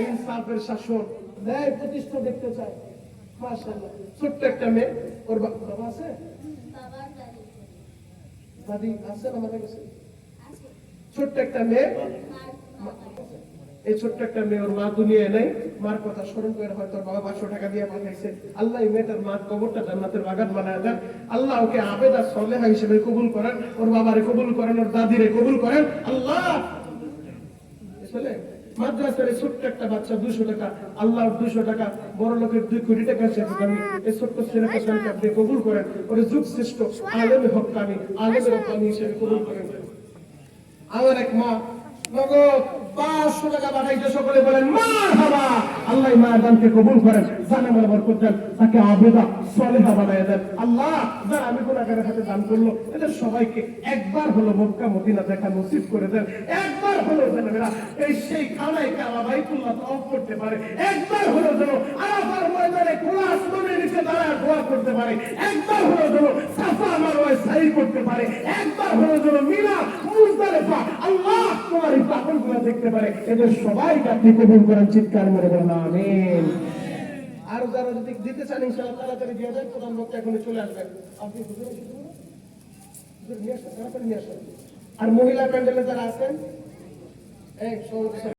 ইনসাফের শাসন, ন্যায় প্রতিষ্ঠা দেখতে চায়। মাশাআল্লাহ, ছোট্ট একটা মেয়ে, ওর বাবা আছে, দাদি আছে না মারা গেছে? ছোট্ট একটা মেয়ে, এই ছোট্ট একটা মেয়ে, ওর মা দুনিয়ায় নাই, মার কথা স্মরণ করে হয়তো বাবা 500 টাকা দিয়ে পাঠাইছে। আল্লাহ এই মেয়েটার মার কবরটা জান্নাতের বাগান বানায় দেন। আল্লাহ ওকে আবেদা সলেহা হিসেবে কবুল করেন, ওর বাবারে কবুল করেন, ওর দাদিরে কবুল করেন। আল্লাহ আসলে মাদ্রাসার ছোট্ট একটা বাচ্চা 200 টাকা, আল্লাহর 200 টাকা, বড় লোকের 2 কোটি টাকা আমি এই ছোট্ট ছেলেটা সরকার আপনি কবুল করেন, ওর যুগ শ্রেষ্ঠ আলেমে হক্কানি, আলেমে রব্বানি হিসেবে কবুল করেন। আমার এক মা নগদ 500 টাকা পাঠাইতে, সকলে বলেন মারহাবা। আল্লাহ মাদানকে কবুল করেন, জানামাল বরকত দেন, তাকে আবেদা সলেহা বানায় দেন। আল্লাহ যারা আমি গুনাহগারের হাতে দান করলো, এদের সবাইকে একবার হলো মক্কা মদিনা দেখা নসিব করে দেন। একবার হলো যেন এরা এই সেই খানায় কাবা বাইতুল্লাহ তওয়াফ করতে পারে। একবার হলো যেন আরাফার ময়দানে খোলা আসমানের নিচে দাঁড়ায় দোয়া করতে পারে। একবার হলো যেন সাফা মারওয়ায় সাই করতে পারে। একবার হলো যেন মিনা মুজদালিফা আল্লাহ তোমার এই পাগলগুলো দেখতে পারে। এদের সবাইকে আপনি কবুল করেন, চিৎকার মেরে বলেন আমিন। আর যারা যদি দিতে চান ইনশাআল্লাহ তাড়াতাড়ি দিয়ে দেন, প্রধান বক্তা এখনই চলে আসবেন। আপনি নিয়ে আসেন, আর মহিলা প্যান্ডেলে যারা আছেন